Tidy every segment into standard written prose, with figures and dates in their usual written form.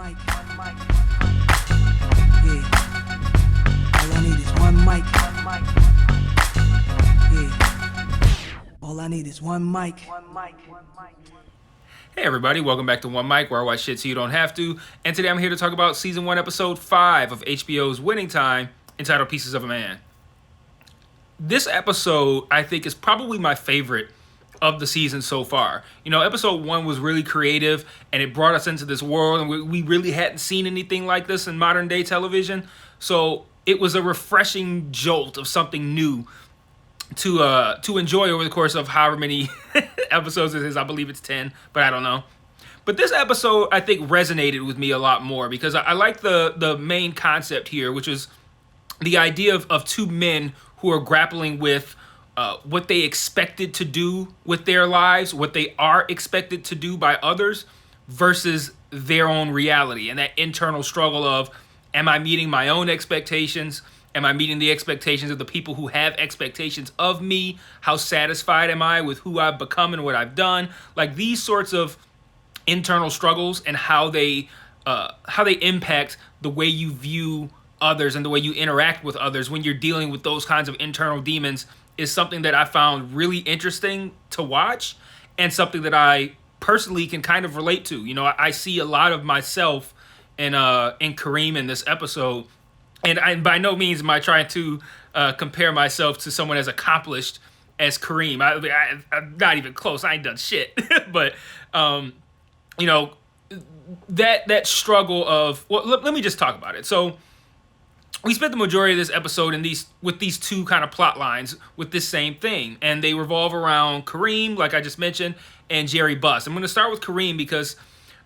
mic. Yeah. All I need is one mic. Yeah. All I need is one mic. Hey everybody, welcome back to One Mic, where I watch shit so you don't have to. And today I'm here to talk about Season 1, Episode 5 of HBO's Winning Time, entitled Pieces of a Man. This episode, I think, is probably my favorite of the season so far. You know, Episode 1 was really creative, and it brought us into this world, and we really hadn't seen anything like this in modern day television. So it was a refreshing jolt of something new to enjoy over the course of however many episodes it is. I believe it's 10, but I don't know. But this episode, I think, resonated with me a lot more because I like the main concept here, which is the idea of two men who are grappling with what they expected to do with their lives, what they are expected to do by others, versus their own reality, and that internal struggle of, am I meeting my own expectations? Am I meeting the expectations of the people who have expectations of me? How satisfied am I with who I've become and what I've done? Like, these sorts of internal struggles and how they impact the way you view others and the way you interact with others when you're dealing with those kinds of internal demons is something that I found really interesting to watch, and something that I personally can kind of relate to. You know, I see a lot of myself in Kareem in this episode. And by no means am I trying to compare myself to someone as accomplished as Kareem. I'm not even close. I ain't done shit. But, you know, that struggle of... Well, let me just talk about it. So we spent the majority of this episode with these two kind of plot lines with this same thing. And they revolve around Kareem, like I just mentioned, and Jerry Buss. I'm going to start with Kareem because...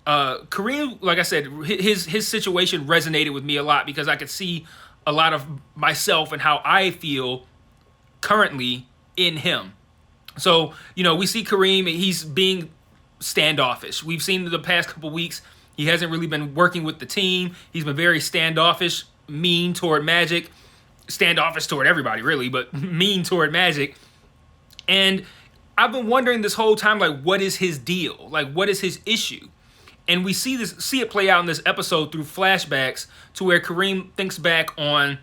Kareem, like I said, his situation resonated with me a lot because I could see a lot of myself and how I feel currently in him. So, you know, we see Kareem, he's being standoffish. We've seen the past couple weeks, he hasn't really been working with the team. He's been very standoffish, mean toward Magic, standoffish toward everybody really, but mean toward Magic. And I've been wondering this whole time, like, what is his deal? Like, what is his issue? And we see it play out in this episode through flashbacks to where Kareem thinks back on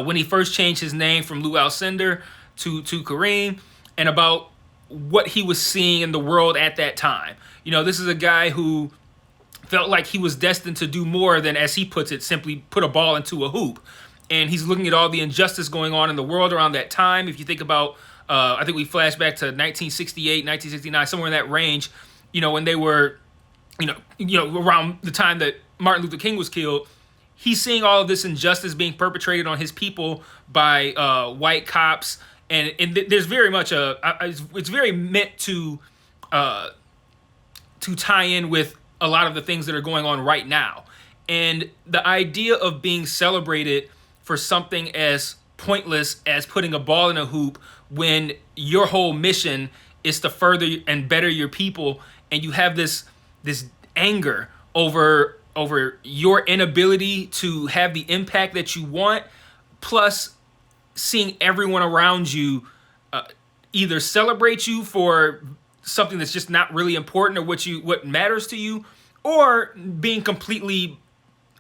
when he first changed his name from Lou Alcindor to Kareem, and about what he was seeing in the world at that time. You know, this is a guy who felt like he was destined to do more than, as he puts it, simply put a ball into a hoop. And he's looking at all the injustice going on in the world around that time. If you think about, I think we flash back to 1968, 1969, somewhere in that range, you know, when they were... You know, around the time that Martin Luther King was killed, he's seeing all of this injustice being perpetrated on his people by white cops, and there's very much it's very meant to tie in with a lot of the things that are going on right now, and the idea of being celebrated for something as pointless as putting a ball in a hoop when your whole mission is to further and better your people, and you have this anger over your inability to have the impact that you want, plus seeing everyone around you either celebrate you for something that's just not really important or what matters to you, or being completely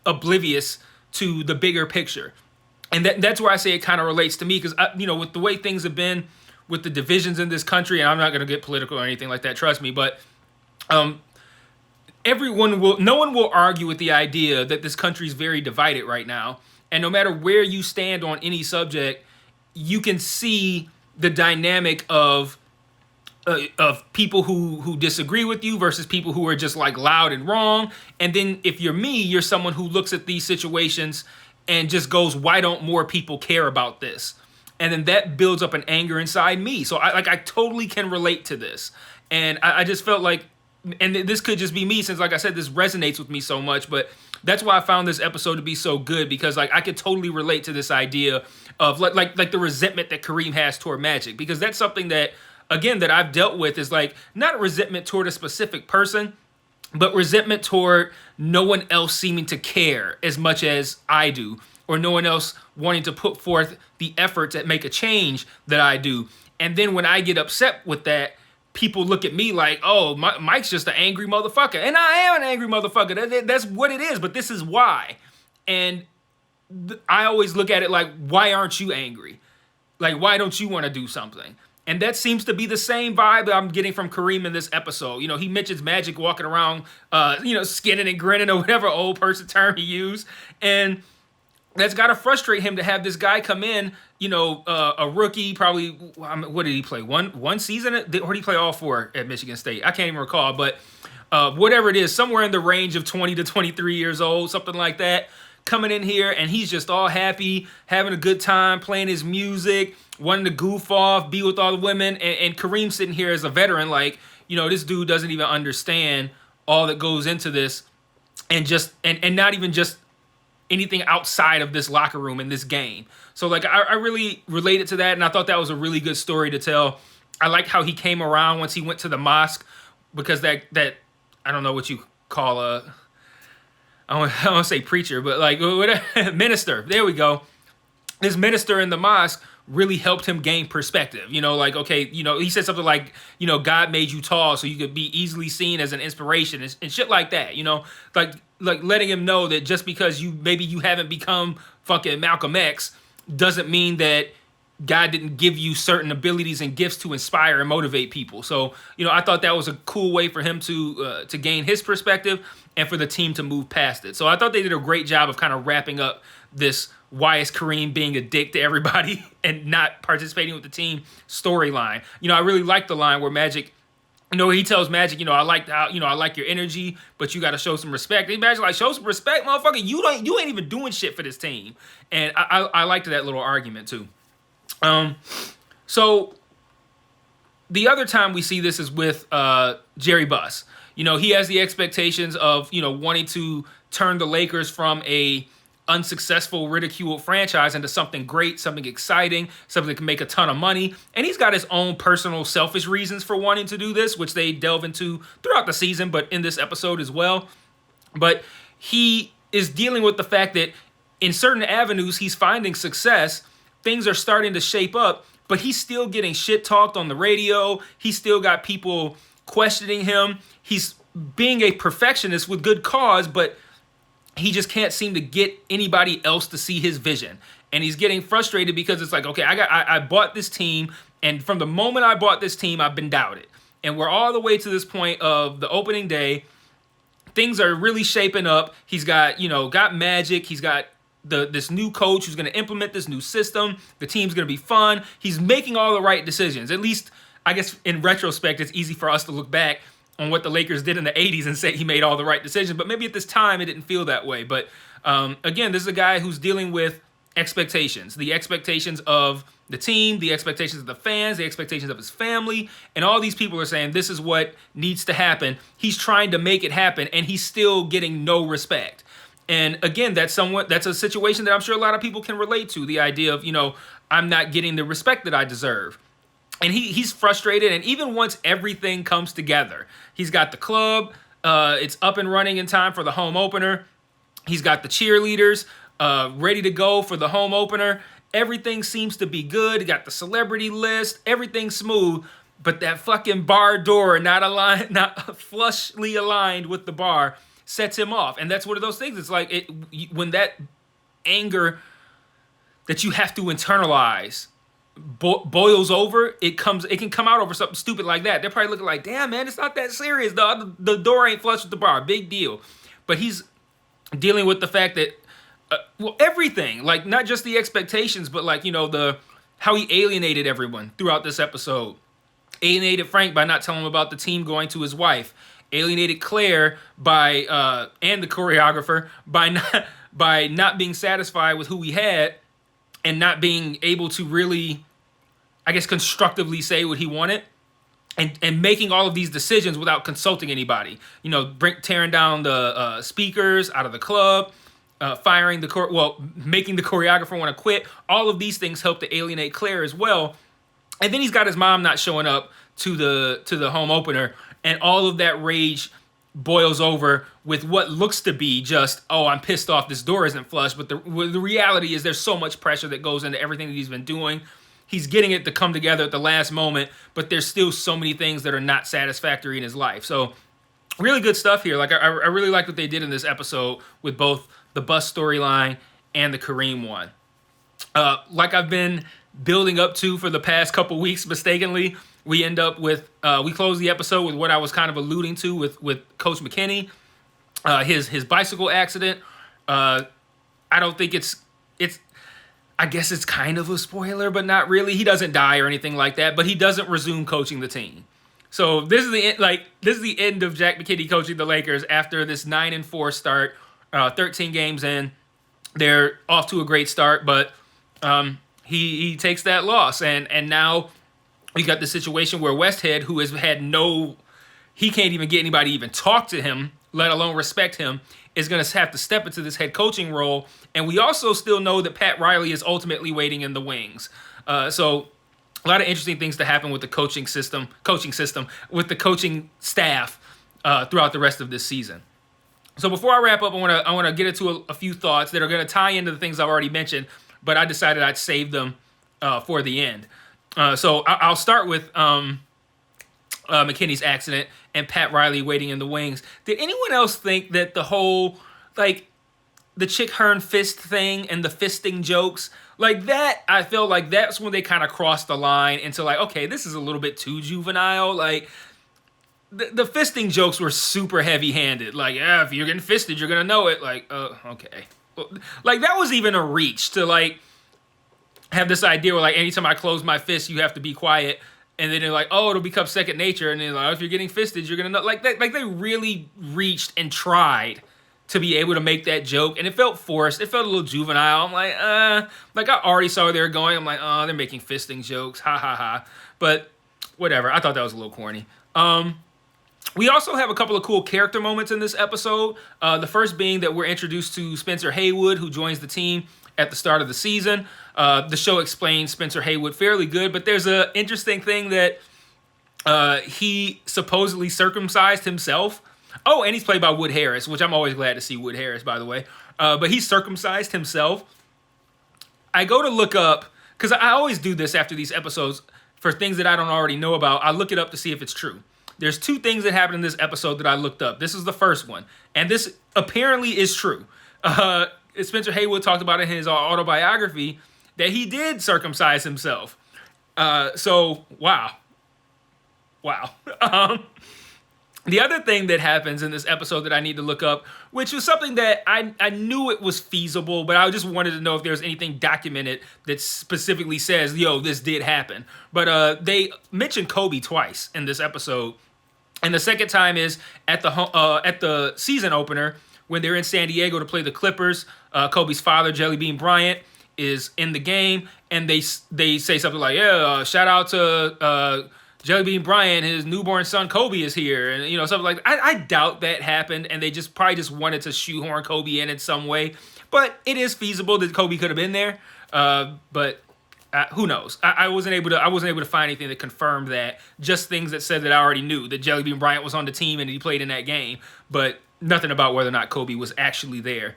oblivious to the bigger picture. And that's where I say it kind of relates to me, because you know, with the way things have been with the divisions in this country, and I'm not going to get political or anything like that, trust me, but no one will argue with the idea that this country is very divided right now. And no matter where you stand on any subject, you can see the dynamic of people who disagree with you versus people who are just like loud and wrong. And then if you're me, you're someone who looks at these situations and just goes, why don't more people care about this? And then that builds up an anger inside me. So I totally can relate to this. And I just felt like, and this could just be me, since, like I said, this resonates with me so much, but that's why I found this episode to be so good, because like I could totally relate to this idea of like the resentment that Kareem has toward Magic, because that's something that, again, that I've dealt with, is like not a resentment toward a specific person, but resentment toward no one else seeming to care as much as I do, or no one else wanting to put forth the effort to make a change that I do. And then when I get upset with that, people look at me like, oh, Mike's just an angry motherfucker. And I am an angry motherfucker. That's what it is, but this is why. And I always look at it like, why aren't you angry? Like, why don't you want to do something? And that seems to be the same vibe that I'm getting from Kareem in this episode. You know, he mentions Magic walking around, skinning and grinning or whatever old person term he used. And that's got to frustrate him to have this guy come in, a rookie, probably, what did he play? One season? Or did he play all four at Michigan State? I can't even recall. But whatever it is, somewhere in the range of 20 to 23 years old, something like that, coming in here, and he's just all happy, having a good time, playing his music, wanting to goof off, be with all the women. And Kareem sitting here as a veteran, like, this dude doesn't even understand all that goes into this, and not even just anything outside of this locker room in this game. So, like, I really related to that, and I thought that was a really good story to tell. I like how he came around once he went to the mosque, because that I don't know what you call I don't want to say preacher, but like minister. There we go. This minister in the mosque really helped him gain perspective. He said something like, God made you tall so you could be easily seen as an inspiration and shit like that. Like letting him know that just because you haven't become fucking Malcolm X doesn't mean that God didn't give you certain abilities and gifts to inspire and motivate people. So, I thought that was a cool way for him to gain his perspective and for the team to move past it. So I thought they did a great job of kind of wrapping up this why is Kareem being a dick to everybody and not participating with the team storyline. I really like the line where Magic, he tells Magic, I like your energy, but you got to show some respect. And Magic like, show some respect, motherfucker. You ain't even doing shit for this team. And I liked that little argument too. So the other time we see this is with Jerry Buss. He has the expectations of, wanting to turn the Lakers from a unsuccessful, ridiculed franchise into something great, something exciting, something that can make a ton of money. And he's got his own personal selfish reasons for wanting to do this, which they delve into throughout the season, but in this episode as well. But he is dealing with the fact that in certain avenues he's finding success, things are starting to shape up, but he's still getting shit talked on the radio. He's still got people questioning him. He's being a perfectionist with good cause, but he just can't seem to get anybody else to see his vision. And he's getting frustrated because it's like, okay, I bought this team, and from the moment I bought this team, I've been doubted. And we're all the way to this point of the opening day. Things are really shaping up. He's got, got Magic. He's got this new coach who's going to implement this new system. The team's going to be fun. He's making all the right decisions. At least, I guess, in retrospect, it's easy for us to look back on what the Lakers did in the 80s and say he made all the right decisions. But maybe at this time, it didn't feel that way. But again, this is a guy who's dealing with expectations. The expectations of the team, the expectations of the fans, the expectations of his family. And all these people are saying this is what needs to happen. He's trying to make it happen, and he's still getting no respect. And again, that's a situation that I'm sure a lot of people can relate to. The idea of, I'm not getting the respect that I deserve. And he's frustrated. And even once everything comes together, he's got the club. It's up and running in time for the home opener. He's got the cheerleaders ready to go for the home opener. Everything seems to be good. He got the celebrity list. Everything's smooth. But that fucking bar door not flushly aligned with the bar sets him off. And that's one of those things. It's like when that anger that you have to internalize boils over, it can come out over something stupid like that. They're probably looking like, damn, man, it's not that serious, dog. The door ain't flush with the bar. Big deal. But he's dealing with the fact that, everything, like not just the expectations, but like, how he alienated everyone throughout this episode. Alienated Frank by not telling him about the team going to his wife. Alienated Claire and the choreographer by not being satisfied with who he had and not being able to really, I guess, constructively say what he wanted, and making all of these decisions without consulting anybody. Tearing down the speakers out of the club, making the choreographer want to quit. All of these things help to alienate Claire as well. And then he's got his mom not showing up to the home opener, and all of that rage boils over with what looks to be just, oh, I'm pissed off this door isn't flush. But the reality is there's so much pressure that goes into everything that he's been doing. he's getting it to come together at the last moment, but there's still so many things that are not satisfactory in his life. So really good stuff here. Like I really like what they did in this episode with both the bus storyline and the Kareem one. Like I've been building up to for the past couple weeks mistakenly, we end up with we close the episode with what I was kind of alluding to with Coach McKinney, his bicycle accident. I don't think it's I guess it's kind of a spoiler, but not really. He doesn't die or anything like that, but he doesn't resume coaching the team. So this is the end of Jack McKinney coaching the Lakers after this 9-4 start, 13 games in. They're off to a great start, but he takes that loss, and now we got the situation where Westhead, who has had he can't even get anybody to even talk to him, let alone respect him, is going to have to step into this head coaching role. And we also still know that Pat Riley is ultimately waiting in the wings. So a lot of interesting things to happen with the coaching system, with the coaching staff throughout the rest of this season. So before I wrap up, I want to get into a few thoughts that are going to tie into the things I've already mentioned, but I decided I'd save them for the end. So I'll start with McKinney's accident and Pat Riley waiting in the wings. Did anyone else think that the whole, the Chick Hearn fist thing and the fisting jokes, like that, I feel like that's when they kind of crossed the line into okay, this is a little bit too juvenile. Like, the fisting jokes were super heavy-handed. Like, yeah, if you're getting fisted, you're going to know it. Like, okay. Like, that was even a reach to, have this idea where, anytime I close my fist, you have to be quiet. And then they're like, oh, it'll become second nature. And they're like, oh, if you're getting fisted, you're going to know. Like, they really reached and tried to be able to make that joke. And it felt forced. It felt a little juvenile. I'm like, I already saw where they were going. I'm like, oh, they're making fisting jokes. Ha, ha, ha. But whatever. I thought that was a little corny. We also have a couple of cool character moments in this episode. The first being that we're introduced to Spencer Haywood, who joins the team at the start of the season. The show explains Spencer Haywood fairly good, but there's an interesting thing that he supposedly circumcised himself. Oh, and he's played by Wood Harris, which I'm always glad to see Wood Harris, by the way. But he circumcised himself. I go to look up, because I always do this after these episodes for things that I don't already know about. I look it up to see if it's true. There's two things that happened in this episode that I looked up. This is the first one, and this apparently is true. Spencer Haywood talked about in his autobiography that he did circumcise himself. So, wow. The other thing that happens in this episode that I need to look up, which was something that I knew it was feasible, but I just wanted to know if there was anything documented that specifically says, yo, this did happen. But they mentioned Kobe twice in this episode. And the second time is at the season opener when they're in San Diego to play the Clippers. Kobe's father, Jelly Bean Bryant, is in the game, and they say something like, "Yeah, shout out to Jelly Bean Bryant, his newborn son Kobe is here," and something like that. I doubt that happened, and they probably just wanted to shoehorn Kobe in some way. But it is feasible that Kobe could have been there. But who knows? I wasn't able to find anything that confirmed that. Just things that said that I already knew that Jelly Bean Bryant was on the team and he played in that game, but nothing about whether or not Kobe was actually there.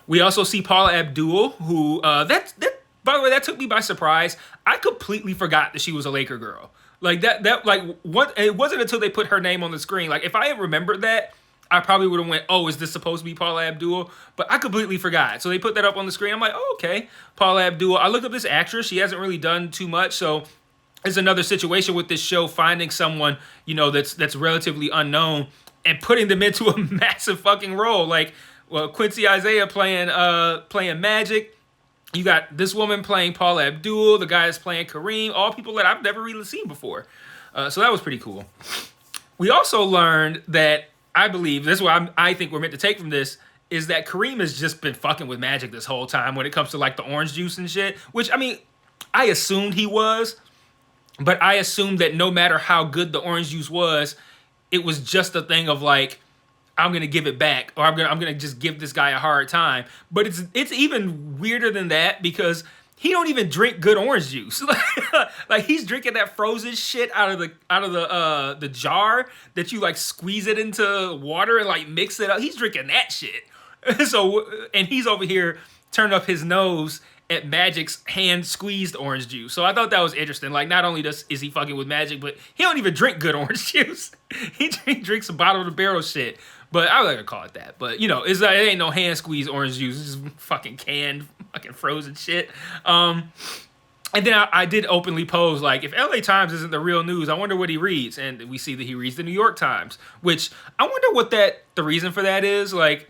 We also see Paula Abdul, who by the way, that took me by surprise. I completely forgot that she was a Laker girl. It wasn't until they put her name on the screen. Like, if I had remembered that, I probably would have went, oh, is this supposed to be Paula Abdul? But I completely forgot. So they put that up on the screen. I'm like, oh, okay, Paula Abdul. I looked up this actress. She hasn't really done too much. So it's another situation with this show, finding someone, that's relatively unknown and putting them into a massive fucking role. Like, Quincy Isaiah playing Magic. You got this woman playing Paula Abdul. The guy is playing Kareem. All people that I've never really seen before. So that was pretty cool. We also learned that, I believe, this is what I think we're meant to take from this, is that Kareem has just been fucking with Magic this whole time when it comes to the orange juice and shit. Which, I assumed he was. But I assumed that no matter how good the orange juice was, it was just a thing of I'm gonna give it back, or I'm gonna just give this guy a hard time. But it's even weirder than that, because he don't even drink good orange juice. Like he's drinking that frozen shit out of the jar that you squeeze it into water and mix it up. He's drinking that shit. So, and he's over here turning up his nose at Magic's hand squeezed orange juice. So I thought that was interesting. Like, not only is he fucking with Magic, but he don't even drink good orange juice. he drinks a bottom of the barrel shit. But I would like to call it that. But, it ain't no hand squeezed orange juice. It's just fucking canned, fucking frozen shit. And then I did openly pose, like, if LA Times isn't the real news, I wonder what he reads. And we see that he reads the New York Times, which I wonder what the reason for that is. Like,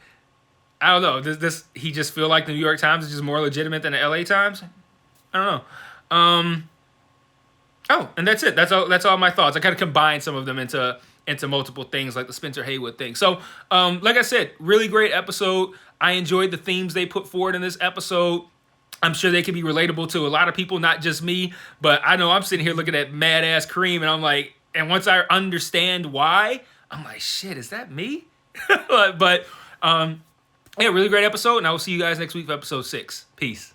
I don't know. Does he just feel like the New York Times is just more legitimate than the LA Times? I don't know. Oh, and that's it. That's all my thoughts. I kind of combined some of them into multiple things, like the Spencer Haywood thing. So, like I said, really great episode. I enjoyed the themes they put forward in this episode. I'm sure they can be relatable to a lot of people, not just me. But I know I'm sitting here looking at mad ass Kareem, and I'm like, and once I understand why, I'm like, shit, is that me? but yeah, really great episode, and I will see you guys next week for episode 6. Peace.